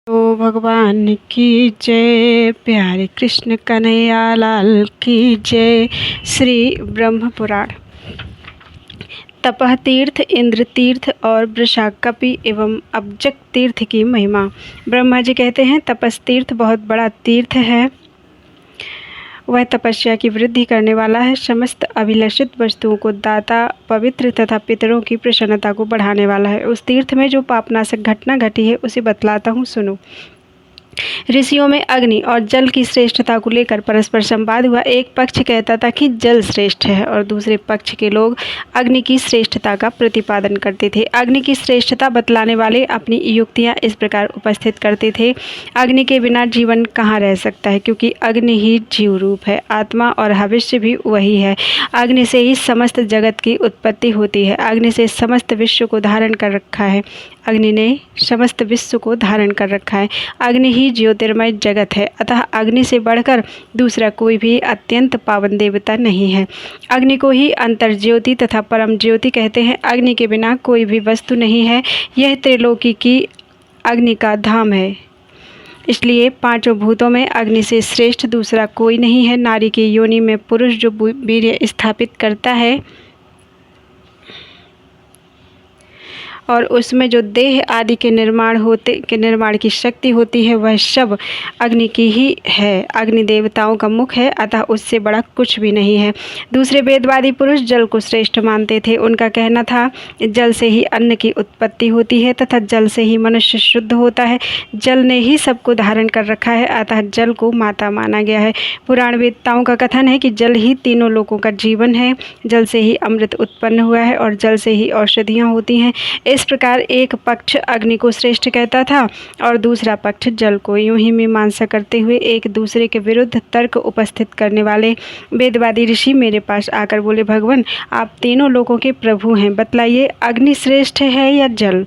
तो भगवान की जय, प्यारे कृष्ण कन्हैया लाल की जय। श्री ब्रह्म पुराण। तपह तीर्थ, इंद्र तीर्थ और वृषाकपि एवं अब्जक तीर्थ की महिमा। ब्रह्मा जी कहते हैं, तपस तीर्थ बहुत बड़ा तीर्थ है। वह तपस्या की वृद्धि करने वाला है। समस्त अभिलषित वस्तुओं को दाता, पवित्र तथा पितरों की प्रसन्नता को बढ़ाने वाला है। उस तीर्थ में जो पापनाशक घटना घटी है उसे बतलाता हूँ, सुनो। ऋषियों में अग्नि और जल की श्रेष्ठता को लेकर परस्पर संवाद हुआ। एक पक्ष कहता था कि जल श्रेष्ठ है और दूसरे पक्ष के लोग अग्नि की श्रेष्ठता का प्रतिपादन करते थे। अग्नि की श्रेष्ठता बतलाने वाले अपनी युक्तियां इस प्रकार उपस्थित करते थे। अग्नि के बिना जीवन कहाँ रह सकता है, क्योंकि अग्नि ही जीव रूप है। आत्मा और भविष्य भी वही है। अग्नि से ही समस्त जगत की उत्पत्ति होती है। अग्नि से समस्त विश्व को धारण कर रखा है। अग्नि ने समस्त विश्व को धारण कर रखा है। अग्नि ही ज्योतिर्मय जगत है। अतः अग्नि से बढ़कर दूसरा कोई भी अत्यंत पावन देवता नहीं है। अग्नि को ही अंतर्ज्योति तथा परम ज्योति कहते हैं। अग्नि के बिना कोई भी वस्तु नहीं है। यह त्रिलोकी की अग्नि का धाम है। इसलिए पांचों भूतों में अग्नि से श्रेष्ठ दूसरा कोई नहीं है। नारी की योनि में पुरुष जो वीर्य स्थापित करता है और उसमें जो देह आदि के निर्माण की शक्ति होती है, वह सब अग्नि की ही है। अग्नि देवताओं का मुख है, अतः उससे बड़ा कुछ भी नहीं है। दूसरे वेदवादी पुरुष जल को श्रेष्ठ मानते थे। उनका कहना था, जल से ही अन्न की उत्पत्ति होती है तथा जल से ही मनुष्य शुद्ध होता है। जल ने ही सबको धारण कर रखा है, अतः जल को माता माना गया है। पुराण वेदताओं का कथन है कि जल ही तीनों लोकों का जीवन है। जल से ही अमृत उत्पन्न हुआ है और जल से ही औषधियाँ होती हैं। इस प्रकार एक पक्ष अग्नि को श्रेष्ठ कहता था और दूसरा पक्ष जल को। यूं ही मीमांसा करते हुए एक दूसरे के विरुद्ध तर्क उपस्थित करने वाले वेदवादी ऋषि मेरे पास आकर बोले, भगवान, आप तीनों लोगों के प्रभु हैं, बतलाइए अग्नि श्रेष्ठ है या जल?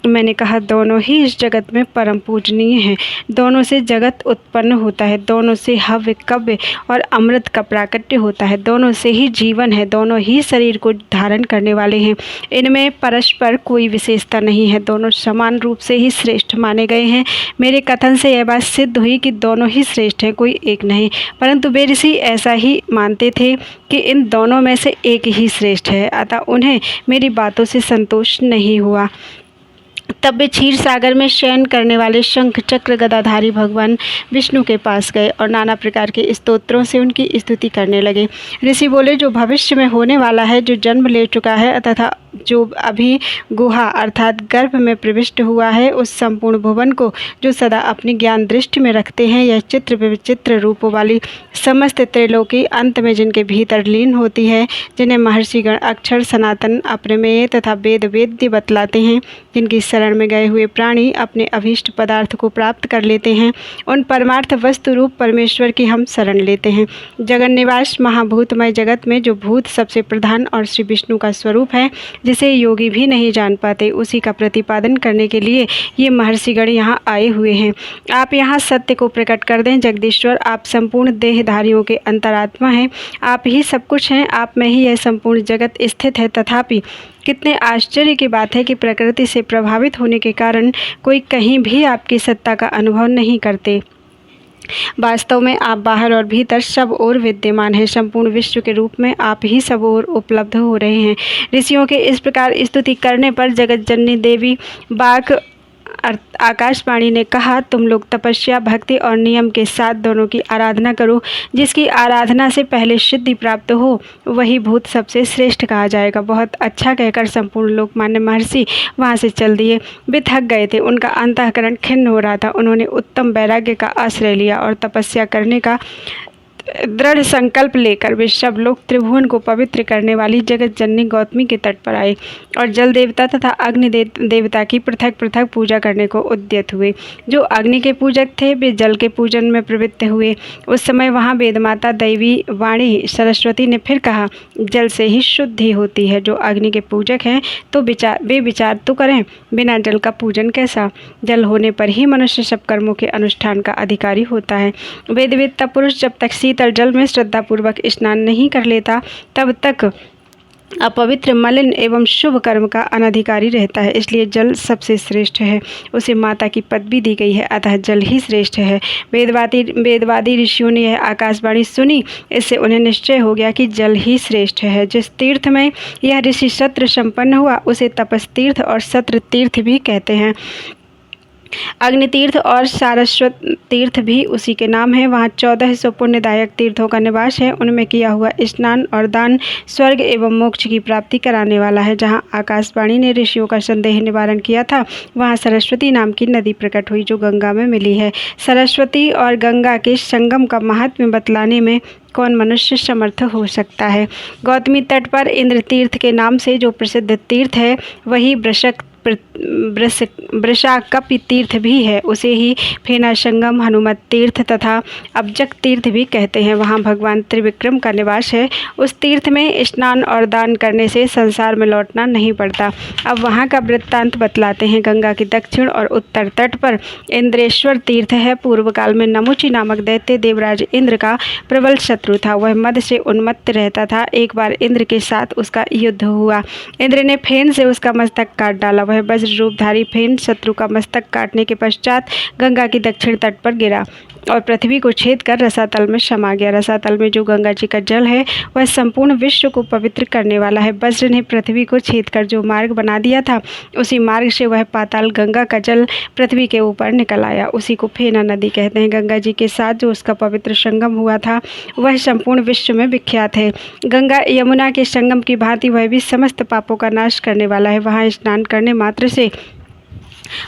मैंने कहा, दोनों ही इस जगत में परम पूजनीय हैं। दोनों से जगत उत्पन्न होता है। दोनों से हव्य, कव्य और अमृत का प्राकट्य होता है। दोनों से ही जीवन है। दोनों ही शरीर को धारण करने वाले हैं। इनमें परस्पर कोई विशेषता नहीं है। दोनों समान रूप से ही श्रेष्ठ माने गए हैं। मेरे कथन से यह बात सिद्ध हुई कि दोनों ही श्रेष्ठ हैं, कोई एक नहीं। परंतु वे ऋषि ऐसा ही मानते थे कि इन दोनों में से एक ही श्रेष्ठ है, अतः उन्हें मेरी बातों से संतोष नहीं हुआ। तब वे क्षीर सागर में शयन करने वाले शंख चक्र गदाधारी भगवान विष्णु के पास गए और नाना प्रकार के स्तोत्रों से उनकी स्तुति करने लगे। ऋषि बोले, जो भविष्य में होने वाला है, जो जन्म ले चुका है तथा जो अभी गुहा अर्थात गर्भ में प्रविष्ट हुआ है, उस संपूर्ण भुवन को जो सदा अपनी ज्ञान दृष्टि में रखते हैं, यह चित्र विचित्र रूपों वाली समस्त त्रिलोकी अंत में जिनके भीतर लीन होती है, जिन्हें महर्षिगण अक्षर, सनातन, अप्रमेय तथा वेद वेद्य बतलाते हैं, जिनकी शरण में गए हुए प्राणी अपने अभीष्ट पदार्थ को प्राप्त कर लेते हैं, उन परमार्थ वस्तु रूप परमेश्वर की हम शरण लेते हैं। जगन निवास महाभूतमय जगत में जो भूत सबसे प्रधान और श्री विष्णु का स्वरूप है, जिसे योगी भी नहीं जान पाते, उसी का प्रतिपादन करने के लिए ये महर्षिगण यहाँ आए हुए हैं। आप यहाँ सत्य को प्रकट कर दें। जगदीश्वर, आप संपूर्ण देहधारियों के अंतरात्मा हैं। आप ही सब कुछ हैं। आप में ही यह संपूर्ण जगत स्थित है। तथापि कितने आश्चर्य की बात है कि प्रकृति से प्रभावित होने के कारण कोई कहीं भी आपकी सत्ता का अनुभव नहीं करते। वास्तव में आप बाहर और भीतर सब ओर विद्यमान हैं। संपूर्ण विश्व के रूप में आप ही सब ओर उपलब्ध हो रहे हैं। ऋषियों के इस प्रकार स्तुति करने पर जगत जननी देवी बाक आकाशवाणी ने कहा, तुम लोग तपस्या, भक्ति और नियम के साथ दोनों की आराधना करो। जिसकी आराधना से पहले सिद्धि प्राप्त हो, वही भूत सबसे श्रेष्ठ कहा जाएगा। बहुत अच्छा कहकर संपूर्ण लोकमान्य महर्षि वहाँ से चल दिए। वे थक गए थे। उनका अंतःकरण खिन्न हो रहा था। उन्होंने उत्तम वैराग्य का आश्रय लिया और तपस्या करने का दृढ़ संकल्प लेकर वे सब लोग त्रिभुवन को पवित्र करने वाली जगत जननी गौतमी के तट पर आए और जल देवता तथा अग्नि देवता की पृथक पृथक पूजा करने को उद्यत हुए। जो अग्नि के पूजक थे, वे जल के पूजन में प्रवृत्त हुए। उस समय वहाँ वेदमाता दैवी वाणी सरस्वती ने फिर कहा, जल से ही शुद्धि होती है। जो अग्नि के पूजक हैं तो वे विचार तो करें, बिना जल का पूजन कैसा? जल होने पर ही मनुष्य सब कर्मों के अनुष्ठान का अधिकारी होता है। वेदवेत्ता पुरुष जब तक शीतल जल में श्रद्धापूर्वक स्नान नहीं कर लेता, तब तक अपवित्र, मलिन एवं शुभ कर्म का अनधिकारी रहता है। इसलिए जल सबसे श्रेष्ठ है। उसे माता की पदवी दी गई है, अतः जल ही श्रेष्ठ है। वेदवादी ऋषियों ने यह आकाशवाणी सुनी, इससे उन्हें निश्चय हो गया कि जल ही श्रेष्ठ है। जिस तीर्थ में यह ऋषि सत्र संपन्न हुआ उसे तपस तीर्थ और सत्र तीर्थ भी कहते हैं। अग्नि तीर्थ और सारस्वत तीर्थ भी उसी के नाम है। वहाँ 1400 पुण्यदायक तीर्थों का निवास है। उनमें किया हुआ स्नान और दान स्वर्ग एवं मोक्ष की प्राप्ति कराने वाला है। जहाँ आकाशवाणी ने ऋषियों का संदेह निवारण किया था, वहाँ सरस्वती नाम की नदी प्रकट हुई, जो गंगा में मिली है। सरस्वती और गंगा के संगम का महात्म्य बतलाने में कौन मनुष्य समर्थ हो सकता है। गौतमी तट पर इंद्र तीर्थ के नाम से जो प्रसिद्ध तीर्थ है, वही वृषाकपि तीर्थ भी है। उसे ही फेना संगम, हनुमत तीर्थ तथा अब्जक तीर्थ भी कहते हैं। वहाँ भगवान त्रिविक्रम का निवास है। उस तीर्थ में स्नान और दान करने से संसार में लौटना नहीं पड़ता। अब वहाँ का वृत्तांत बतलाते हैं। गंगा के दक्षिण और उत्तर तट पर इंद्रेश्वर तीर्थ है। पूर्व काल में नमुची नामक दैत्य देवराज इंद्र का प्रबल शत्रु था। वह मद से उन्मत्त रहता था। एक बार इंद्र के साथ उसका युद्ध हुआ। इंद्र ने फेन से उसका मस्तक काट डाला। वह वज्र रूपधारी फेन शत्रु का मस्तक काटने के पश्चात गंगा की दक्षिण तट पर गिरा और पृथ्वी को छेद कर रसातल में समा गया। रसातल में जो गंगा जी का जल है, वह संपूर्ण विश्व को पवित्र करने वाला है। वज्र ने पृथ्वी को छेद कर जो मार्ग बना दिया था, उसी मार्ग से वह पाताल गंगा का जल पृथ्वी के ऊपर निकल आया। उसी को फेना नदी कहते हैं। गंगा जी के साथ जो उसका पवित्र संगम हुआ था, वह संपूर्ण विश्व में विख्यात है। गंगा यमुना के संगम की भांति वह भी समस्त पापों का नाश करने वाला है। वहाँ स्नान करने मात्र से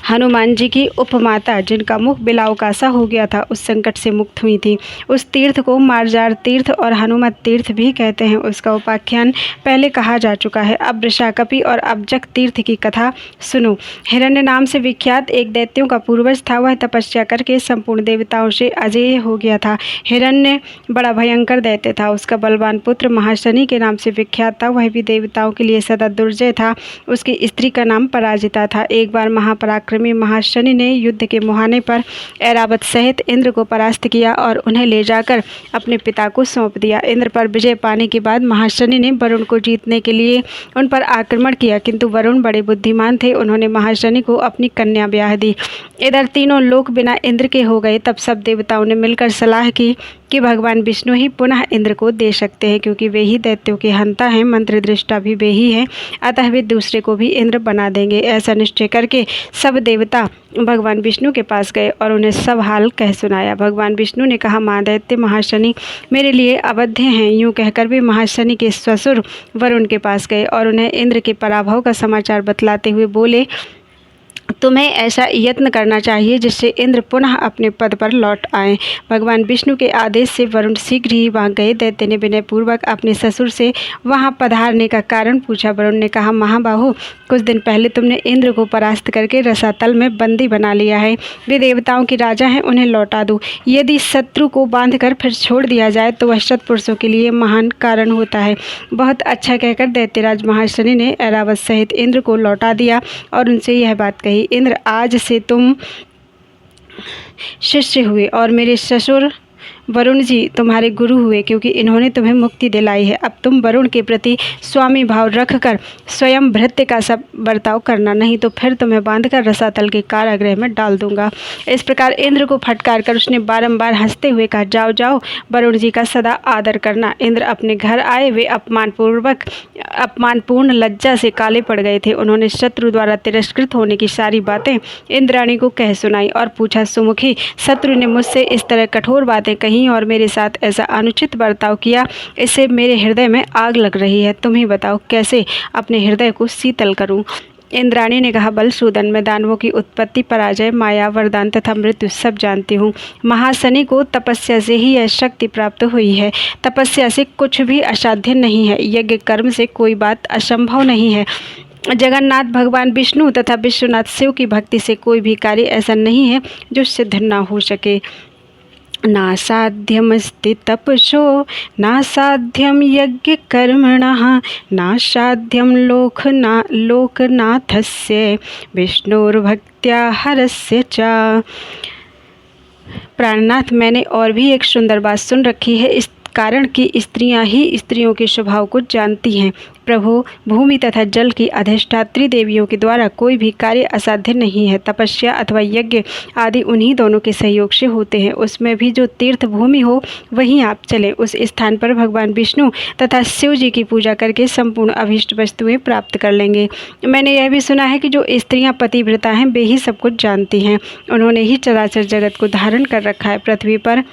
हनुमान जी की उपमाता, जिनका मुख बिलाव का सा हो गया था, उस संकट से मुक्त हुई थी। उस तीर्थ को मार्जार तीर्थ और हनुमत तीर्थ भी कहते हैं। उसका उपाख्यान पहले कहा जा चुका है। अब वृषाकपि और अब्जक तीर्थ की कथा सुनो। हिरण्य नाम से विख्यात एक दैत्यों का पूर्वज था। वह तपस्या करके संपूर्ण देवताओं से अजेय हो गया था। हिरण्य बड़ा भयंकर दैत्य था। उसका बलवान पुत्र महाशनि के नाम से विख्यात था। वह भी देवताओं के लिए सदा दुर्जय था। उसकी स्त्री का नाम पराजिता था। एक बार पराक्रमी महाशनि ने युद्ध के मुहाने पर ऐरावत सहित इंद्र को परास्त किया और उन्हें ले जाकर अपने पिता को सौंप दिया। इंद्र पर विजय पाने के बाद महाशनि ने वरुण को जीतने के लिए उन पर आक्रमण किया, किंतु वरुण बड़े बुद्धिमान थे। उन्होंने महाशनि को अपनी कन्या ब्याह दी। इधर तीनों लोक बिना इंद्र के हो गए। तब सब देवताओं ने मिलकर सलाह की कि भगवान विष्णु ही पुनः इंद्र को दे सकते हैं, क्योंकि वे ही दैत्यों के हंता हैं, मंत्र दृष्टा भी वे ही हैं, अतः वे दूसरे को भी इंद्र बना देंगे। ऐसा निश्चय करके सब देवता भगवान विष्णु के पास गए और उन्हें सब हाल कह सुनाया। भगवान विष्णु ने कहा, महादैत्य महाशनि मेरे लिए अवध्य हैं। यूँ कहकर वे महाशनि के ससुर वरुण के पास गए और उन्हें इंद्र के पराभव का समाचार बतलाते हुए बोले, तुम्हें ऐसा यत्न करना चाहिए जिससे इंद्र पुनः अपने पद पर लौट आएं। भगवान विष्णु के आदेश से वरुण शीघ्र ही वहां गए। दैत्य ने विनयपूर्वक अपने ससुर से वहां पधारने का कारण पूछा। वरुण ने कहा, महाबाहु, कुछ दिन पहले तुमने इंद्र को परास्त करके रसातल में बंदी बना लिया है। वे देवताओं के राजा हैं, उन्हें लौटा दो। यदि शत्रु को बांधकर फिर छोड़ दिया जाए तो वह सत्पुरुषों के लिए महान कारण होता है। बहुत अच्छा कहकर दैत्यराज महाशनि ने ऐरावत सहित इंद्र को लौटा दिया और उनसे यह बात कही, इंद्र, आज से तुम शिष्य हुए और मेरे ससुर वरुण जी तुम्हारे गुरु हुए, क्योंकि इन्होंने तुम्हें मुक्ति दिलाई है। अब तुम वरुण के प्रति स्वामी भाव रखकर स्वयं भृत्य का सब बर्ताव करना, नहीं तो फिर तुम्हें बांधकर रसातल के कारागृह में डाल दूंगा। इस प्रकार इंद्र को फटकार कर उसने बारंबार हंसते हुए कहा, जाओ जाओ, वरुण जी का सदा आदर करना। इंद्र अपने घर आए। वे अपमानपूर्ण लज्जा से काले पड़ गए थे। उन्होंने शत्रु द्वारा तिरस्कृत होने की सारी बातें इंद्राणी को कह सुनाई और पूछा, सुमुखी, शत्रु ने मुझसे इस तरह कठोर बातें कही और मेरे साथ ऐसा अनुचित बर्ताव किया, इससे मेरे हृदय में आग लग रही है। तुम ही बताओ कैसे अपने हृदय को शीतल करूं। इंद्राणी ने कहा, बलसूदन, मैं दानवों की उत्पत्ति, पराजय, माया, वरदान तथा मृत्यु सब जानती हूँ। महाशनि को तपस्या से ही यह शक्ति प्राप्त हुई है। तपस्या से कुछ भी असाध्य नहीं है। यज्ञ कर्म से कोई बात असंभव नहीं है। जगन्नाथ भगवान विष्णु तथा विश्वनाथ शिव की भक्ति से कोई भी कार्य ऐसा नहीं है जो सिद्ध न हो सके। नासाध्यमस्ति तपसो नासाध्यम यज्ञ कर्मणः नासाध्यम लोकनाथस्य विष्णुर्भक्त्या हरस्य च। प्राणनाथ, मैंने और भी एक सुंदर बात सुन रखी है। इस कारण कि स्त्रियां ही स्त्रियों के स्वभाव को जानती हैं। प्रभु, भूमि तथा जल की अधिष्ठात्री देवियों के द्वारा कोई भी कार्य असाध्य नहीं है। तपस्या अथवा यज्ञ आदि उन्हीं दोनों के सहयोग से होते हैं। उसमें भी जो तीर्थ भूमि हो वहीं आप चलें। उस स्थान पर भगवान विष्णु तथा शिव जी की पूजा करके संपूर्ण अभीष्ट वस्तुएं प्राप्त कर लेंगे। मैंने यह भी सुना है कि जो स्त्रियां पतिव्रता हैं वे ही सब कुछ जानती हैं। उन्होंने ही चराचर जगत को धारण कर रखा है, पृथ्वी पर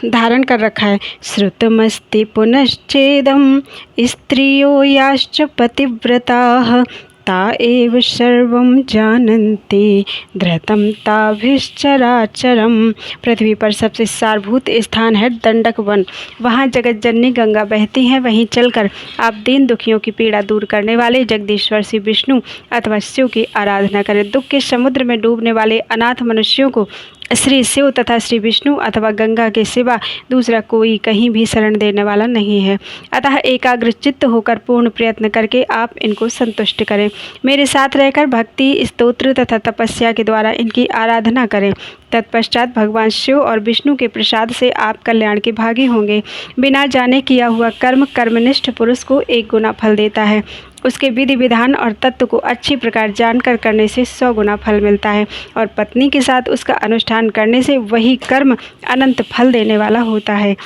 धारण कर रखा है। श्रुतमस्ति पुनश्चेदम स्त्रियो याश्च पतिव्रताः ता एव सर्वं जानन्ति धृतं ताभिश्चराचरम। पृथ्वी पर सबसे सारभूत स्थान है दंडक वन। वहाँ जगत जननी गंगा बहती है। वहीं चलकर आप दीन दुखियों की पीड़ा दूर करने वाले जगदीश्वर श्री विष्णु अथवा शिव की आराधना करें। दुख के समुद्र में डूबने वाले अनाथ मनुष्यों को श्री शिव तथा श्री विष्णु अथवा गंगा के सिवा दूसरा कोई कहीं भी शरण देने वाला नहीं है। अतः एकाग्र चित्त होकर पूर्ण प्रयत्न करके आप इनको संतुष्ट करें। मेरे साथ रहकर भक्ति, स्तोत्र तथा तपस्या के द्वारा इनकी आराधना करें। तत्पश्चात भगवान शिव और विष्णु के प्रसाद से आप कल्याण के भागी होंगे। बिना जाने किया हुआ कर्म कर्मनिष्ठ पुरुष को 1 गुना फल देता है। उसके विधि विधान और तत्व को अच्छी प्रकार जानकर करने से 100 गुना फल मिलता है और पत्नी के साथ उसका अनुष्ठान करने से वही कर्म अनंत फल देने वाला होता है।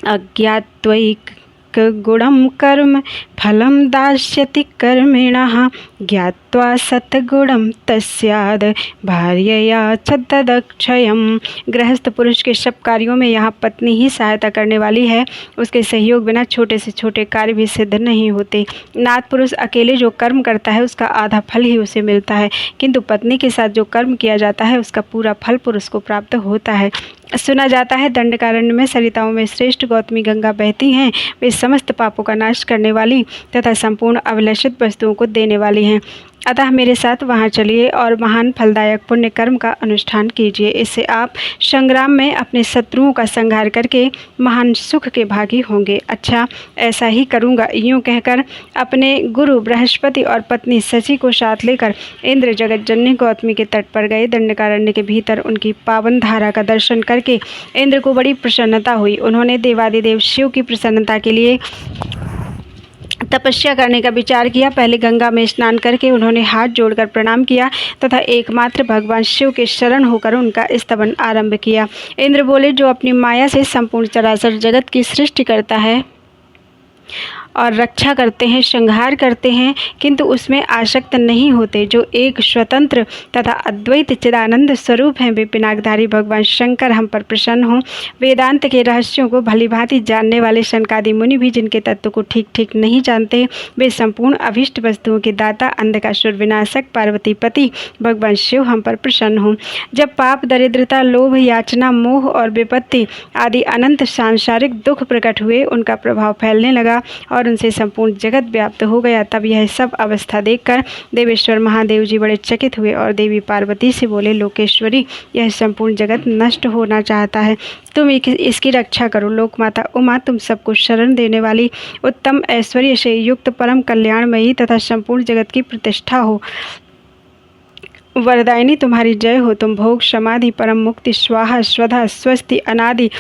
अज्ञात्वैक गुणम कर्म फलम दास्यति कर्मिणः ज्ञात्वा सतगुणम तस्याद भार्यया च तदक्षयम्। गृहस्थ पुरुष के सब कार्यों में यहाँ पत्नी ही सहायता करने वाली है। उसके सहयोग बिना छोटे से छोटे कार्य भी सिद्ध नहीं होते। नाथ पुरुष अकेले जो कर्म करता है उसका आधा फल ही उसे मिलता है, किंतु पत्नी के साथ जो कर्म किया जाता है उसका पूरा फल पुरुष को प्राप्त होता है। सुना जाता है दंडकारण्य में सरिताओं में श्रेष्ठ गौतमी गंगा बहती हैं। वे समस्त पापों का नाश करने वाली तथा संपूर्ण अभिलषित वस्तुओं को देने वाली हैं। अतः मेरे साथ वहाँ चलिए और महान फलदायक पुण्य कर्म का अनुष्ठान कीजिए। इससे आप संग्राम में अपने शत्रुओं का संहार करके महान सुख के भागी होंगे। अच्छा, ऐसा ही करूँगा। यूँ कहकर अपने गुरु बृहस्पति और पत्नी शची को साथ लेकर इंद्र जगत जननी गौतमी के तट पर गए। दंडकारण्य के भीतर उनकी पावन धारा का दर्शन करके इंद्र को बड़ी प्रसन्नता हुई। उन्होंने देवादिदेव शिव की प्रसन्नता के लिए तपस्या करने का विचार किया। पहले गंगा में स्नान करके उन्होंने हाथ जोड़कर प्रणाम किया तथा एकमात्र भगवान शिव के शरण होकर उनका स्तवन आरंभ किया। इंद्र बोले, जो अपनी माया से संपूर्ण चराचर जगत की सृष्टि करता है और रक्षा करते हैं, संहार करते हैं, किंतु उसमें आसक्त नहीं होते, जो एक स्वतंत्र तथा अद्वैत चिदानंद स्वरूप हैं, वे पिनाकधारी भगवान शंकर हम पर प्रसन्न हों। वेदांत के रहस्यों को भली भांति जानने वाले शनकादि मुनि भी जिनके तत्व को ठीक ठीक नहीं जानते, वे संपूर्ण अभिष्ट वस्तुओं के दाता अंधकासुर विनाशक पार्वतीपति भगवान शिव हम पर प्रसन्न हों। जब पाप, दरिद्रता, लोभ, याचना, मोह और विपत्ति आदि अनंत सांसारिक दुख प्रकट हुए, उनका प्रभाव फैलने लगा और उनसे संपूर्ण जगत व्याप्त हो गया, तब यह सब अवस्था देखकर देवेश्वर महादेव जी बड़े चकित हुए और देवी पार्वती से बोले, लोकेश्वरी, यह संपूर्ण जगत नष्ट होना चाहता है, तुम इसकी रक्षा करो। लोकमाता उमा, तुम सबको शरण देने वाली, उत्तम ऐश्वर्य से युक्त, परम कल्याणमयी तथा संपूर्ण जगत की प्रतिष्ठा हो, वरदायिनी तुम्हारी जय हो। तुम भोग, समाधि, परम मुक्ति, स्वाहा, स्वधा, स्वस्ति, अनादि,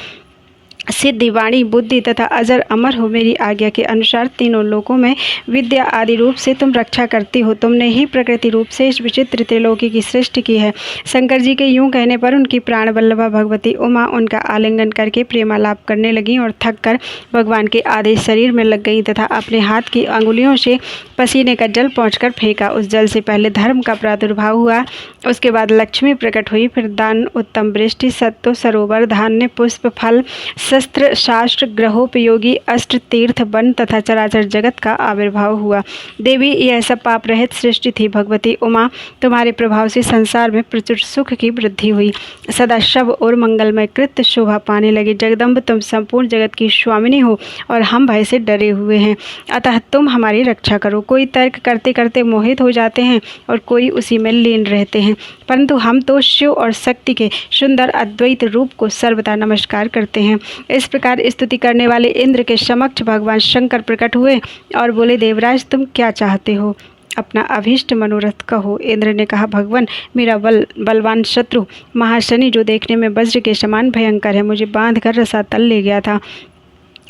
सिद्धि, वाणी, बुद्धि तथा अजर अमर हो। मेरी आज्ञा के अनुसार तीनों लोकों में विद्या आदि रूप से तुम रक्षा करती हो। तुमने ही प्रकृति रूप से इस विचित्र त्रिलोकी की सृष्टि की है। शंकर जी के यूं कहने पर उनकी प्राण वल्लभा भगवती उमा उनका आलिंगन करके प्रेमालाप करने लगी और थक कर भगवान के आधे शरीर में लग गई तथा अपने हाथ की अंगुलियों से पसीने का जल पहुँचकर फेंका। उस जल से पहले धर्म का प्रादुर्भाव हुआ, उसके बाद लक्ष्मी प्रकट हुई, फिर दान, उत्तम वृष्टि, सत्व, सरोवर, धान्य, पुष्प, फल, शस्त्र, शास्त्र, ग्रहोपयोगी, अष्ट तीर्थ, वन तथा चराचर जगत का आविर्भाव हुआ। देवी, यह सब पाप रहित सृष्टि थी। भगवती उमा, तुम्हारे प्रभाव से संसार में प्रचुर सुख की वृद्धि हुई, सदा शव और मंगलमय कृत्य शोभा पाने लगे। जगदम्ब, तुम संपूर्ण जगत की स्वामिनी हो और हम भय से डरे हुए हैं, अतः तुम हमारी रक्षा करो। कोई तर्क करते करते मोहित हो जाते हैं और कोई उसी में लीन रहते हैं, परंतु हम तो शिव और शक्ति के सुंदर अद्वैत रूप को सर्वदा नमस्कार करते हैं। इस प्रकार स्तुति करने वाले इंद्र के समक्ष भगवान शंकर प्रकट हुए और बोले, देवराज, तुम क्या चाहते हो? अपना अभीष्ट मनोरथ कहो। इंद्र ने कहा, भगवान, मेरा बलवान शत्रु महाशनि, जो देखने में वज्र के समान भयंकर है, मुझे बांध कर रसातल ले गया था।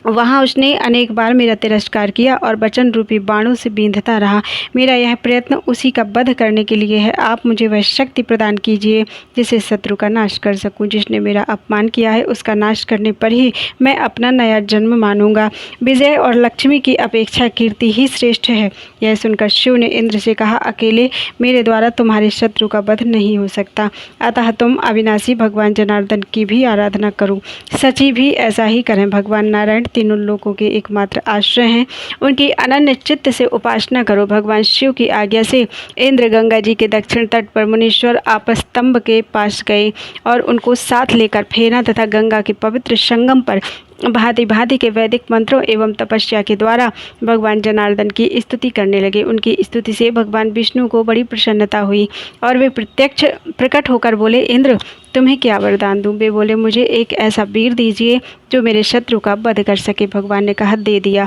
वहाँ उसने अनेक बार मेरा तिरस्कार किया और वचन रूपी बाणों से बींधता रहा। मेरा यह प्रयत्न उसी का वध करने के लिए है। आप मुझे वह शक्ति प्रदान कीजिए जिससे शत्रु का नाश कर सकूं। जिसने मेरा अपमान किया है उसका नाश करने पर ही मैं अपना नया जन्म मानूंगा। विजय और लक्ष्मी की अपेक्षा कीर्ति ही श्रेष्ठ है। यह सुनकर शिव ने इंद्र से कहा, अकेले मेरे द्वारा तुम्हारे शत्रु का वध नहीं हो सकता, अतः तुम अविनाशी भगवान जनार्दन की भी आराधना करो। सची भी ऐसा ही करें। भगवान नारायण तीनों लोकों के एकमात्र आश्रय हैं, उनकी अनन्य चित्त से उपासना करो। भगवान शिव की आज्ञा से इंद्र गंगा जी के दक्षिण तट पर मुनीश्वर आपस्तंभ के पास गए और उनको साथ लेकर फेना तथा गंगा के पवित्र संगम पर भांति भांति के वैदिक मंत्रों एवं तपस्या के द्वारा भगवान जनार्दन की स्तुति करने लगे। उनकी स्तुति से भगवान विष्णु को बड़ी प्रसन्नता हुई और वे प्रकट होकर बोले, इंद्र, तुम्हें क्या वरदान दूं? वे बोले, मुझे एक ऐसा वीर दीजिए जो मेरे शत्रु का वध कर सके। भगवान ने कहा, दे दिया।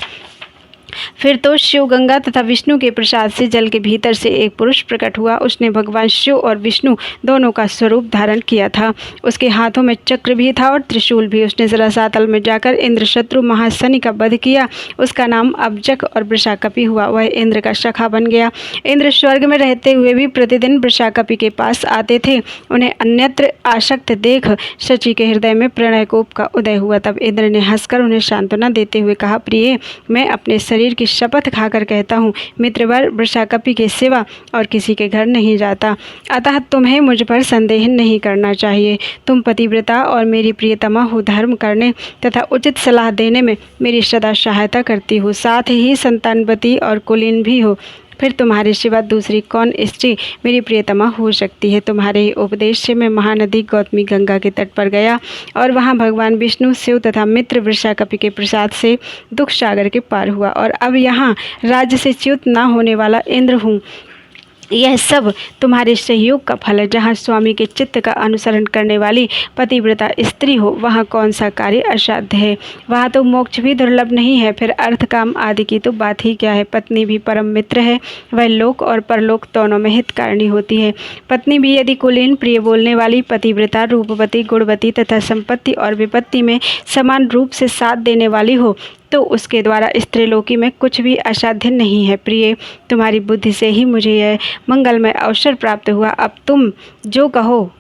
फिर तो शिव, गंगा तथा विष्णु के प्रसाद से जल के भीतर से एक पुरुष प्रकट हुआ। उसने भगवान शिव और विष्णु दोनों का स्वरूप धारण किया था। उसके हाथों में चक्र भी था और त्रिशूल भी। उसने रसातल में जाकर इंद्र शत्रु महाशनि का वध किया। उसका नाम अब्जक और वृषाकपि हुआ। वह इंद्र का सखा बन गया। इंद्र स्वर्ग में रहते हुए भी प्रतिदिन वृषाकपि के पास आते थे। उन्हें अन्यत्र आसक्त देख शची के हृदय में प्रणय कोप का उदय हुआ। तब इंद्र ने हंसकर उन्हें सांत्वना देते हुए कहा, प्रिय, मैं अपने शरीर की शपथ खाकर कहता हूँ, मित्रवर वृषाकपि के सिवा और किसी के घर नहीं जाता, अतः तुम्हें मुझ पर संदेह नहीं करना चाहिए। तुम पतिव्रता और मेरी प्रियतमा हो। धर्म करने तथा उचित सलाह देने में मेरी सदा सहायता करती हो, साथ ही संतानवती और कुलीन भी हो। फिर तुम्हारे सिवा दूसरी कौन स्त्री मेरी प्रियतमा हो सकती है? तुम्हारे ही उपदेश से मैं महानदी गौतमी गंगा के तट पर गया और वहाँ भगवान विष्णु, शिव तथा मित्र वृषाकपि के प्रसाद से दुख सागर के पार हुआ और अब यहाँ राज्य से च्युत न होने वाला इंद्र हूँ। यह सब तुम्हारे सहयोग का फल है। जहाँ स्वामी के चित्त का अनुसरण करने वाली पतिव्रता स्त्री हो, वहाँ कौन सा कार्य असाध्य है? वहाँ तो मोक्ष भी दुर्लभ नहीं है। फिर अर्थ काम आदि की तो बात ही क्या है। पत्नी भी परम मित्र है। वह लोक और परलोक दोनों में हितकारिणी होती है। पत्नी भी यदि कुलीन, प्रिय बोलने वाली, पतिव्रता, रूपवती, गुणवती तथा संपत्ति और विपत्ति में समान रूप से साथ देने वाली हो तो उसके द्वारा स्त्रीलोकी में कुछ भी असाध्य नहीं है। प्रिय, तुम्हारी बुद्धि से ही मुझे यह मंगलमय अवसर प्राप्त हुआ। अब तुम जो कहो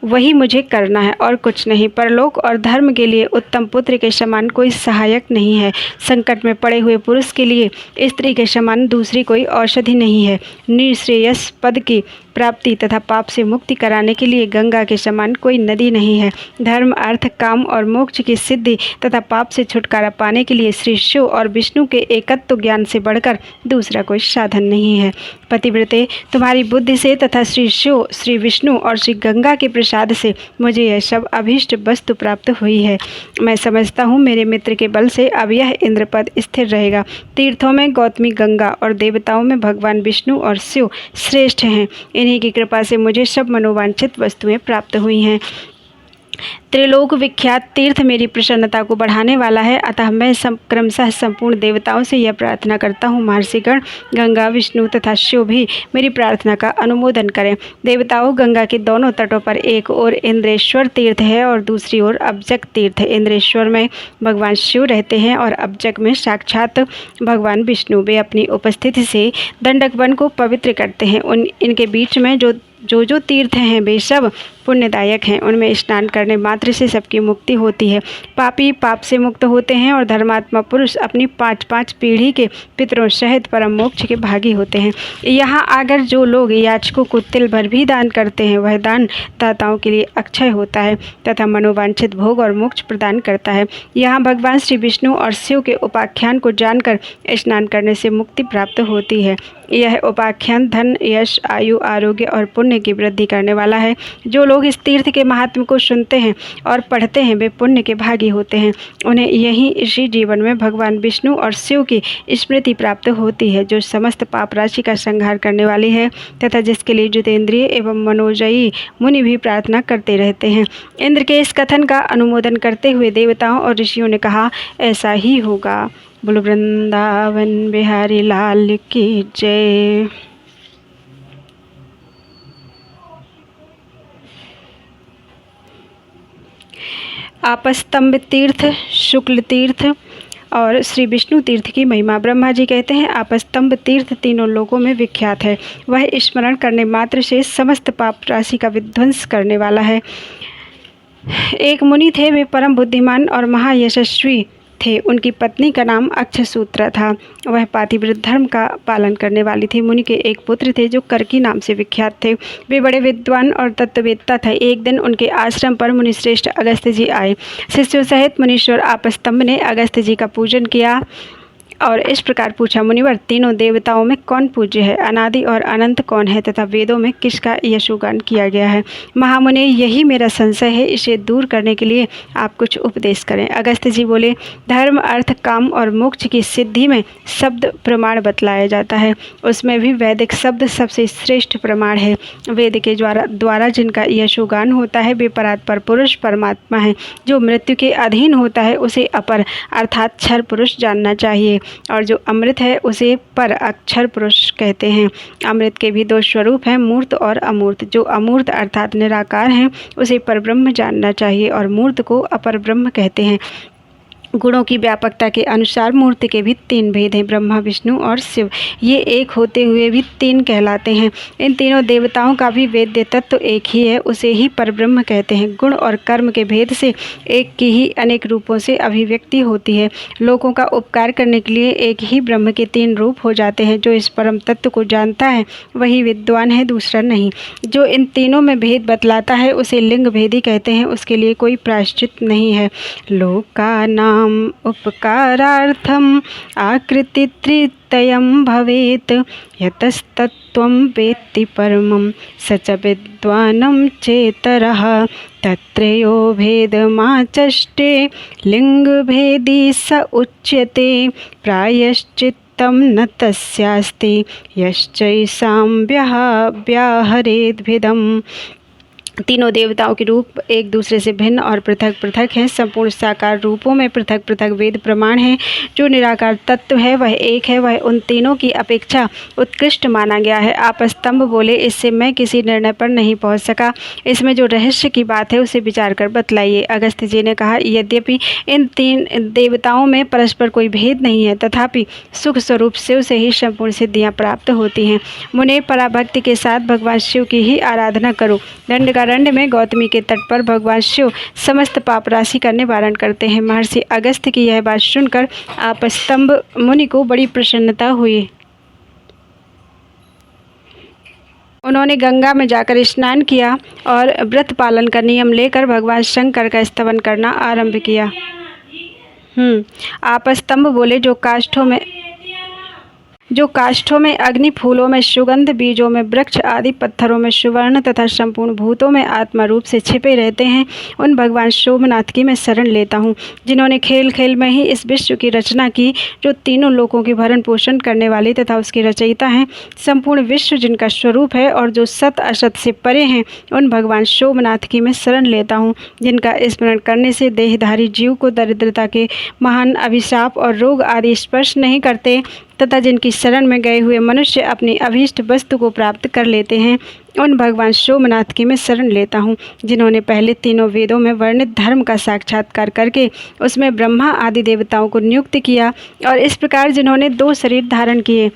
वही मुझे करना है और कुछ नहीं। परलोक और धर्म के लिए उत्तम पुत्र के समान कोई सहायक नहीं है। संकट में पड़े हुए पुरुष के लिए स्त्री के समान दूसरी कोई औषधि नहीं है। निःश्रेयस पद की प्राप्ति तथा पाप से मुक्ति कराने के लिए गंगा के समान कोई नदी नहीं है। धर्म, अर्थ, काम और मोक्ष की सिद्धि तथा पाप से छुटकारा पाने के लिए श्री शिव और विष्णु के एकत्व ज्ञान से बढ़कर दूसरा कोई साधन नहीं है। पतिव्रते, तुम्हारी बुद्धि से तथा श्री शिव, श्री विष्णु और श्री गंगा के प्रसाद से मुझे यह सब अभीष्ट वस्तु प्राप्त हुई है। मैं समझता हूँ मेरे मित्र के बल से अब यह इंद्रपद स्थिर रहेगा। तीर्थों में गौतमी गंगा और देवताओं में भगवान विष्णु और शिव श्रेष्ठ हैं। इन्हीं की कृपा से मुझे सब मनोवांछित वस्तुएं प्राप्त हुई हैं। त्रिलोक विख्यात तीर्थ मेरी प्रसन्नता को बढ़ाने वाला है, अतः मैं क्रमशः संपूर्ण देवताओं से यह प्रार्थना करता हूँ, महर्षिगण, गंगा, विष्णु तथा शिव भी मेरी प्रार्थना का अनुमोदन करें। देवताओं, गंगा के दोनों तटों पर एक ओर इंद्रेश्वर तीर्थ है और दूसरी ओर अब्जक तीर्थ है। इंद्रेश्वर में भगवान शिव रहते हैं और अब्जक में साक्षात भगवान विष्णु। वे अपनी उपस्थिति से दंडक वन को पवित्र करते हैं। इनके बीच में जो तीर्थ हैं वे सब पुण्यदायक हैं। उनमें स्नान करने मात्र से सबकी मुक्ति होती है। पापी पाप से मुक्त होते हैं और धर्मात्मा पुरुष अपनी 5-5 पीढ़ी के पितरों सहित परम मोक्ष के भागी होते हैं। यहाँ आकर जो लोग याचकों को तिल भर भी दान करते हैं, वह दान दाताओं के लिए अक्षय होता है तथा मनोवांछित भोग और मोक्ष प्रदान करता है। यहाँ भगवान श्री विष्णु और शिव के उपाख्यान को जानकर स्नान करने से मुक्ति प्राप्त होती है। यह उपाख्यान धन, यश, आयु, आरोग्य और पुण्य की वृद्धि करने वाला है। जो लोग इस तीर्थ के महात्म्य को सुनते हैं और पढ़ते हैं वे पुण्य के भागी होते हैं। उन्हें यही इसी जीवन में भगवान विष्णु और शिव की स्मृति प्राप्त होती है, जो समस्त पाप राशि का संहार करने वाली है तथा जिसके लिए जितेंद्रिय एवं मनोजयी मुनि भी प्रार्थना करते रहते हैं। इंद्र के इस कथन का अनुमोदन करते हुए देवताओं और ऋषियों ने कहा, ऐसा ही होगा। बोलो वृंदावन बिहारी लाल की जय। आपस्तंभ तीर्थ, शुक्ल तीर्थ और श्री विष्णु तीर्थ की महिमा। ब्रह्मा जी कहते हैं आपस्तंभ तीर्थ तीनों लोकों में विख्यात है। वह स्मरण करने मात्र से समस्त पाप राशि का विध्वंस करने वाला है। एक मुनि थे, वे परम बुद्धिमान और महायशस्वी थे। उनकी पत्नी का नाम अक्षसूत्रा था। वह पातिव्रत धर्म का पालन करने वाली थी। मुनि के एक पुत्र थे जो करकी नाम से विख्यात थे। वे बड़े विद्वान और तत्ववेत्ता थे। एक दिन उनके आश्रम पर मुनिश्रेष्ठ अगस्त्य जी आए। शिष्यों सहित मुनीश्वर आपस्तंभ ने अगस्त्य जी का पूजन किया और इस प्रकार पूछा, मुनिवर, तीनों देवताओं में कौन पूज्य है? अनादि और अनंत कौन है तथा वेदों में किसका यशोगान किया गया है? महामुनि, यही मेरा संशय है, इसे दूर करने के लिए आप कुछ उपदेश करें। अगस्त्य जी बोले, धर्म, अर्थ, काम और मोक्ष की सिद्धि में शब्द प्रमाण बतलाया जाता है। उसमें भी वैदिक शब्द सबसे श्रेष्ठ प्रमाण है। वेद के द्वारा जिनका यशोगान होता है वे परात्पर पुरुष परमात्मा है। जो मृत्यु के अधीन होता है उसे अपर अर्थात क्षर पुरुष जानना चाहिए और जो अमृत है उसे पर अक्षर पुरुष कहते हैं। अमृत के भी दो स्वरूप हैं, मूर्त और अमूर्त। जो अमूर्त अर्थात निराकार हैं उसे परब्रह्म जानना चाहिए और मूर्त को अपर ब्रह्म कहते हैं। गुणों की व्यापकता के अनुसार मूर्ति के भी तीन भेद हैं, ब्रह्मा, विष्णु और शिव। ये एक होते हुए भी तीन कहलाते हैं। इन तीनों देवताओं का भी वेद्य तत्व एक ही है, उसे ही परब्रह्म कहते हैं। गुण और कर्म के भेद से एक की ही अनेक रूपों से अभिव्यक्ति होती है। लोगों का उपकार करने के लिए एक ही ब्रह्म के तीन रूप हो जाते हैं। जो इस परम तत्व को जानता है वही विद्वान है, दूसरा नहीं। जो इन तीनों में भेद बतलाता है उसे लिंग भेदी कहते हैं, उसके लिए कोई प्रायश्चित नहीं है। लोकानां उपकारार्थम आकृति त्रितयं भवेत् यतस्तत्त्वं वेत्ति परमं स च विद्वानं चेतरः तत्रयो भेदमाचष्टे लिंगभेदी स उच्यते प्रायश्चित्तं न तस्यास्ति यश्चैषां व्याहरेद्भिदम्। तीनों देवताओं के रूप एक दूसरे से भिन्न और पृथक पृथक हैं। संपूर्ण साकार रूपों में पृथक पृथक वेद प्रमाण हैं। जो निराकार तत्व है वह एक है, वह उन तीनों की अपेक्षा उत्कृष्ट माना गया है। आपस्तंभ बोले, इससे मैं किसी निर्णय पर नहीं पहुंच सका। इसमें जो रहस्य की बात है उसे विचार कर बतलाइए। अगस्त्य जी ने कहा, यद्यपि इन तीन देवताओं में परस्पर कोई भेद नहीं है तथापि सुख स्वरूप शिव से ही संपूर्ण सिद्धियाँ प्राप्त होती हैं। मुने, पराभक्ति के साथ भगवान शिव की ही आराधना करो। दंडकारण्य में गौतमी के तट पर भगवान शिव समस्त पाप राशि का निवारण करते हैं। महर्षि अगस्त्य की यह बात सुनकर आपस्तंभ मुनि को बड़ी प्रसन्नता हुई। उन्होंने गंगा में जाकर स्नान किया और व्रत पालन का नियम लेकर भगवान शंकर का स्तवन करना आरंभ किया। आपस्तंभ बोले, जो काष्ठों में अग्नि, फूलों में सुगंध, बीजों में वृक्ष आदि, पत्थरों में सुवर्ण तथा संपूर्ण भूतों में आत्मा रूप से छिपे रहते हैं, उन भगवान सोमनाथ की मैं शरण लेता हूँ। जिन्होंने खेल खेल में ही इस विश्व की रचना की, जो तीनों लोकों की भरण पोषण करने वाले तथा उसके रचयिता हैं, संपूर्ण विश्व जिनका स्वरूप है और जो सत असत से परे हैं, उन भगवान सोमनाथ की मैं शरण लेता हूँ। जिनका स्मरण करने से देहधारी जीव को दरिद्रता के महान अभिशाप और रोग आदि स्पर्श नहीं करते तथा जिनकी शरण में गए हुए मनुष्य अपनी अभीष्ट वस्तु को प्राप्त कर लेते हैं, उन भगवान सोमनाथ की मैं शरण लेता हूँ। जिन्होंने पहले तीनों वेदों में वर्णित धर्म का साक्षात्कार करके उसमें ब्रह्मा आदि देवताओं को नियुक्त किया और इस प्रकार जिन्होंने 2 शरीर धारण किए,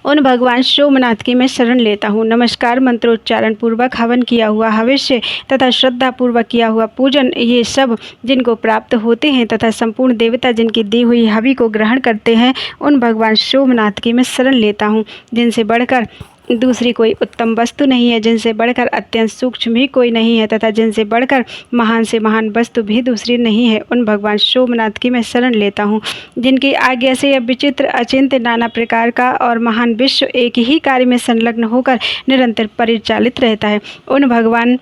उन भगवान सोमनाथ की मैं शरण लेता हूँ। नमस्कार, मंत्रोच्चारण पूर्वक हवन किया हुआ हविष्य तथा श्रद्धा पूर्वक किया हुआ पूजन, ये सब जिनको प्राप्त होते हैं तथा संपूर्ण देवता जिनकी दी हुई हवि को ग्रहण करते हैं, उन भगवान सोमनाथ की मैं शरण लेता हूँ। जिनसे बढ़कर दूसरी कोई उत्तम वस्तु नहीं है, जिनसे बढ़कर अत्यंत सूक्ष्म भी कोई नहीं है तथा जिनसे बढ़कर महान से महान वस्तु भी दूसरी नहीं है, उन भगवान सोमनाथ की मैं शरण लेता हूँ। जिनकी आज्ञा से यह विचित्र अचिंत्य नाना प्रकार का और महान विश्व एक ही कार्य में संलग्न होकर निरंतर परिचालित रहता है, उन भगवान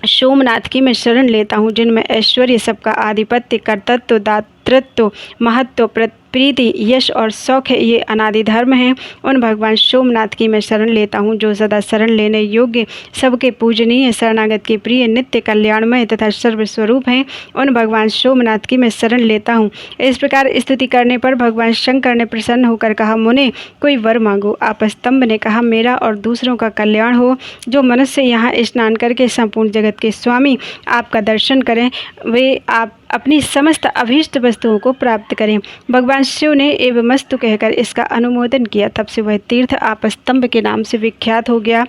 सोमनाथ की मैं शरण लेता हूँ। जिनमें ऐश्वर्य, सबका आधिपत्य, कर्तृत्व, दातृत्व, महत्व, प्रीति, यश और सौख्य ये अनादि धर्म हैं, उन भगवान सोमनाथ की मैं शरण लेता हूँ जो सदा शरण लेने योग्य, सबके पूजनीय, शरणागत के प्रिय, नित्य कल्याणमय तथा सर्वस्वरूप हैं, उन भगवान सोमनाथ की मैं शरण लेता हूँ। इस प्रकार स्तुति करने पर भगवान शंकर ने प्रसन्न होकर कहा, मुने कोई वर मांगो। आपस्तंभ ने कहा, मेरा और दूसरों का कल्याण हो। जो मनुष्य यहाँ स्नान करके संपूर्ण जगत के स्वामी आपका दर्शन करें, वे आप अपनी समस्त अभीष्ट वस्तुओं को प्राप्त करें। भगवान शिव ने एवमस्तु कहकर इसका अनुमोदन किया। तब से वह तीर्थ आपस्तंभ के नाम से विख्यात हो गया।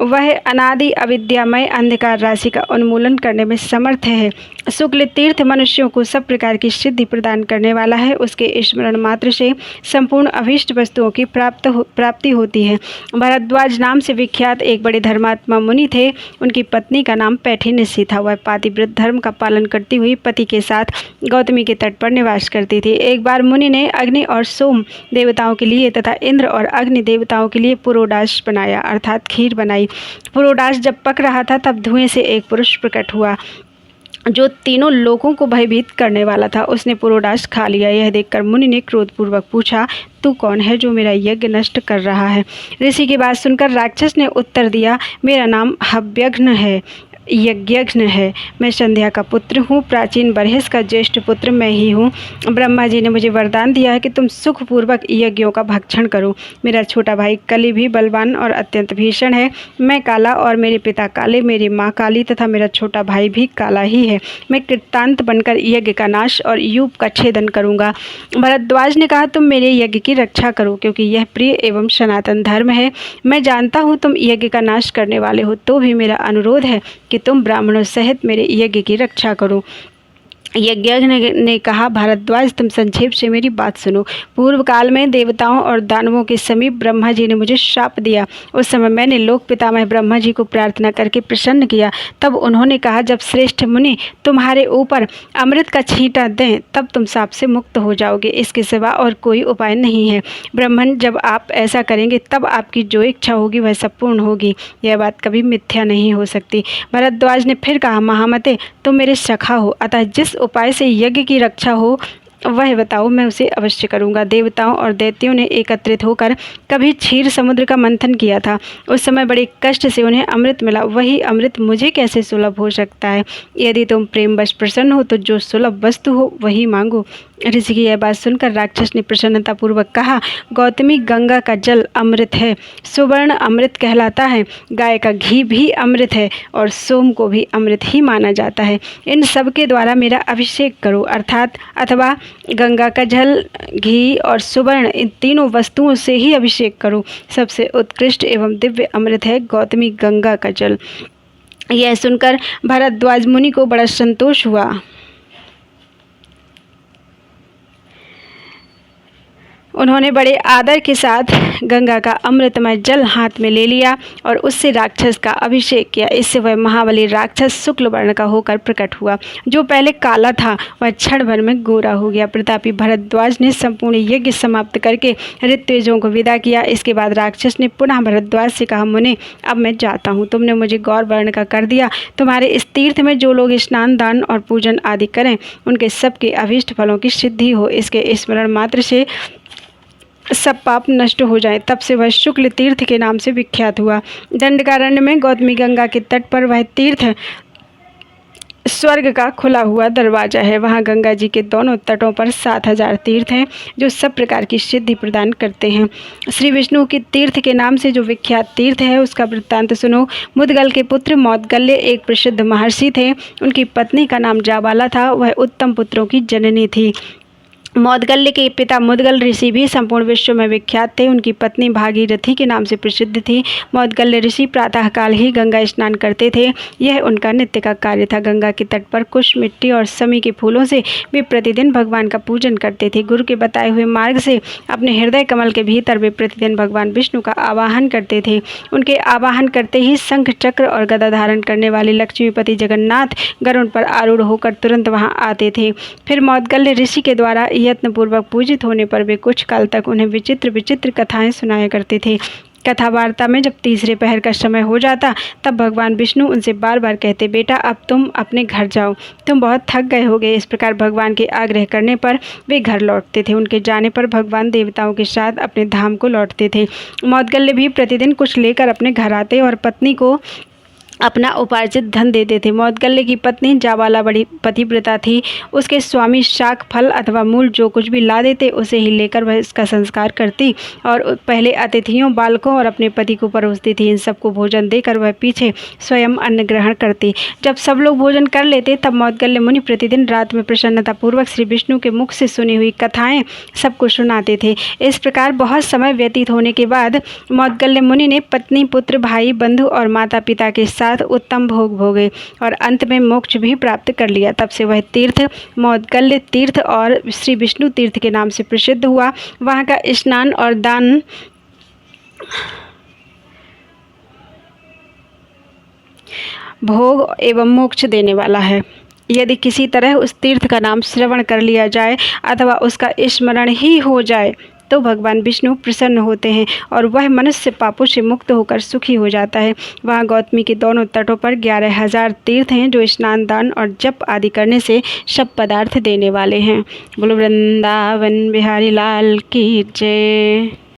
वह अनादि अविद्यामय अंधकार राशि का उन्मूलन करने में समर्थ है। शुक्ल तीर्थ मनुष्यों को सब प्रकार की सिद्धि प्रदान करने वाला है। उसके स्मरण मात्र से संपूर्ण अभीष्ट वस्तुओं की प्राप्ति होती है। भरद्वाज नाम से विख्यात एक बड़े धर्मात्मा मुनि थे। उनकी पत्नी का नाम पैठिनिसी था। वह पातिव्रत धर्म का पालन करती हुई पति के साथ गौतमी के तट पर निवास करती थी। एक बार मुनि ने अग्नि और सोम देवताओं के लिए तथा इंद्र और अग्नि देवताओं के लिए पुरोडाश बनाया, अर्थात खीर बनाई। पुरोडाश जब पक रहा था तब धुएं से एक पुरुष प्रकट हुआ जो तीनों लोगों को भयभीत करने वाला था। उसने पुरोडाश खा लिया। यह देखकर मुनि ने क्रोधपूर्वक पूछा, तू कौन है जो मेरा यज्ञ नष्ट कर रहा है? ऋषि की बात सुनकर राक्षस ने उत्तर दिया, मेरा नाम हव्यघ्न है, यज्ञघ्न है। मैं संध्या का पुत्र हूँ। प्राचीन बरहिस का ज्येष्ठ पुत्र मैं ही हूँ। ब्रह्मा जी ने मुझे वरदान दिया है कि तुम सुखपूर्वक यज्ञों का भक्षण करो। मेरा छोटा भाई कली भी बलवान और अत्यंत भीषण है। मैं काला और मेरे पिता काले, मेरी माँ काली तथा मेरा छोटा भाई भी काला ही है। मैं कृतांत बनकर यज्ञ का नाश और यूप का छेदन करूँगा। भरद्वाज ने कहा, तुम मेरे यज्ञ की रक्षा करो क्योंकि यह प्रिय एवं सनातन धर्म है। मैं जानता हूँ तुम यज्ञ का नाश करने वाले हो, तो भी मेरा अनुरोध है कि तुम ब्राह्मणों सहित मेरे यज्ञ की रक्षा करो। यज्ञज्ञ ने कहा, भारद्वाज तुम संक्षेप से मेरी बात सुनो। पूर्व काल में देवताओं और दानवों के समीप ब्रह्मा जी ने मुझे शाप दिया। उस समय मैंने लोक पितामह ब्रह्मा जी को प्रार्थना करके प्रसन्न किया। तब उन्होंने कहा, जब श्रेष्ठ मुनि तुम्हारे ऊपर अमृत का छींटा दें तब तुम शाप से मुक्त हो जाओगे। इसके सिवा और कोई उपाय नहीं है। ब्राह्मण, जब आप ऐसा करेंगे तब आपकी जो इच्छा होगी वह सब पूर्ण होगी। यह बात कभी मिथ्या नहीं हो सकती। भरद्वाज ने फिर कहा, महामते तुम मेरे सखा हो, अतः जिस उपाय से यज्ञ की रक्षा हो वह बताओ, मैं उसे अवश्य करूंगा। देवताओं और दैत्यों ने एकत्रित होकर कभी क्षीर समुद्र का मंथन किया था। उस समय बड़े कष्ट से उन्हें अमृत मिला। वही अमृत मुझे कैसे सुलभ हो सकता है? यदि तुम प्रेमवश प्रसन्न हो तो जो सुलभ वस्तु हो वही मांगो। ऋषि की यह बात सुनकर राक्षस ने प्रसन्नतापूर्वक कहा, गौतमी, गंगा का जल अमृत है, सुवर्ण अमृत कहलाता है, गाय का घी भी अमृत है और सोम को भी अमृत ही माना जाता है। इन सब के द्वारा मेरा अभिषेक करो, अर्थात अथवा गंगा का जल, घी और सुवर्ण, इन तीनों वस्तुओं से ही अभिषेक करो। सबसे उत्कृष्ट एवं दिव्य अमृत है गौतमी गंगा का जल। यह सुनकर भरद्वाज मुनि को बड़ा संतोष हुआ। उन्होंने बड़े आदर के साथ गंगा का अमृतमय जल हाथ में ले लिया और उससे राक्षस का अभिषेक किया। इससे वह महाबली राक्षस शुक्ल वर्ण का होकर प्रकट हुआ। जो पहले काला था वह क्षण भर में गोरा हो गया। प्रतापी भरद्वाज ने संपूर्ण यज्ञ समाप्त करके ऋत्विजों को विदा किया। इसके बाद राक्षस ने पुनः भरद्वाज से कहा, मुने अब मैं जाता हूँ। तुमने मुझे गौर वर्ण का कर दिया। तुम्हारे इस तीर्थ में जो लोग स्नान, दान और पूजन आदि करें उनके सबके अभीष्ट फलों की सिद्धि हो। इसके स्मरण मात्र से सब पाप नष्ट हो जाए। तब से वह शुक्ल तीर्थ के नाम से विख्यात हुआ। दंडकारण्य में गौतमी गंगा के तट पर वह तीर्थ स्वर्ग का खुला हुआ दरवाजा है। वहाँ गंगा जी के दोनों तटों पर 7000 तीर्थ हैं जो सब प्रकार की सिद्धि प्रदान करते हैं। श्री विष्णु के तीर्थ के नाम से जो विख्यात तीर्थ है उसका वृत्तांत सुनो। मुदगल के पुत्र मौदगल्य एक प्रसिद्ध महर्षि थे। उनकी पत्नी का नाम जाबाला था। वह उत्तम पुत्रों की जननी थी। मौदगल्य के पिता मुदगल ऋषि भी संपूर्ण विश्व में विख्यात थे। उनकी पत्नी भागीरथी के नाम से प्रसिद्ध थी। मौदगल्य ऋषि प्रातःकाल ही गंगा स्नान करते थे। यह उनका नित्य का कार्य था। गंगा के तट पर कुश, मिट्टी और समी के फूलों से वे प्रतिदिन भगवान का पूजन करते थे। गुरु के बताए हुए मार्ग से अपने हृदय कमल के भीतर वे प्रतिदिन भगवान विष्णु का आवाहन करते थे। उनके आवाहन करते ही शंख, चक्र और गदा धारण करने वाले लक्ष्मीपति जगन्नाथ गरुड़ पर आरूढ़ होकर तुरंत वहां आते थे। फिर मौदगल्य ऋषि के द्वारा यत्नपूर्वक पूजित होने पर वे कुछ काल तक उन्हें विचित्र विचित्र कथाएं सुनाया करते थे। कथा वार्ता में जब तीसरे पहर का समय हो जाता तब भगवान विष्णु उनसे बार बार कहते, बेटा अब तुम अपने घर जाओ, तुम बहुत थक गए होगे। इस प्रकार भगवान के आग्रह करने पर वे घर लौटते थे। उनके जाने पर भगवान देवताओं के साथ अपने धाम को लौटते थे। मौदगल्य भी प्रतिदिन कुछ लेकर अपने घर आते और पत्नी को अपना उपार्जित धन देते थे। मौदगल्य की पत्नी जाबाला बड़ी पतिव्रता थी। उसके स्वामी शाक, फल अथवा मूल जो कुछ भी ला देते उसे ही लेकर वह इसका संस्कार करती और पहले अतिथियों, बालकों और अपने पति को परोसती थी। इन सबको भोजन देकर वह पीछे स्वयं अन्न ग्रहण करती। जब सब लोग भोजन कर लेते तब मौदगल्य मुनि प्रतिदिन रात में प्रसन्नतापूर्वक श्री विष्णु के मुख से सुनी हुई कथाएं सबको सुनाते थे। इस प्रकार बहुत समय व्यतीत होने के बाद मौदगल्य मुनि ने पत्नी, पुत्र, भाई, बंधु और माता पिता के साथ उत्तम भोग भोगे और अंत में मोक्ष भी प्राप्त कर लिया। तब से वह तीर्थ मौदगल्य तीर्थ और श्री विष्णु तीर्थ के नाम से प्रसिद्ध हुआ। वहाँ का स्नान और दान भोग एवं मोक्ष देने वाला है। यदि किसी तरह उस तीर्थ का नाम श्रवण कर लिया जाए अथवा उसका स्मरण ही हो जाए तो भगवान विष्णु प्रसन्न होते हैं और वह मनुष्य पापों से मुक्त होकर सुखी हो जाता है। वहाँ गौतमी के दोनों तटों पर 11,000 तीर्थ हैं जो स्नान, दान और जप आदि करने से सब पदार्थ देने वाले हैं। बोलो वृंदावन बिहारी लाल की जय।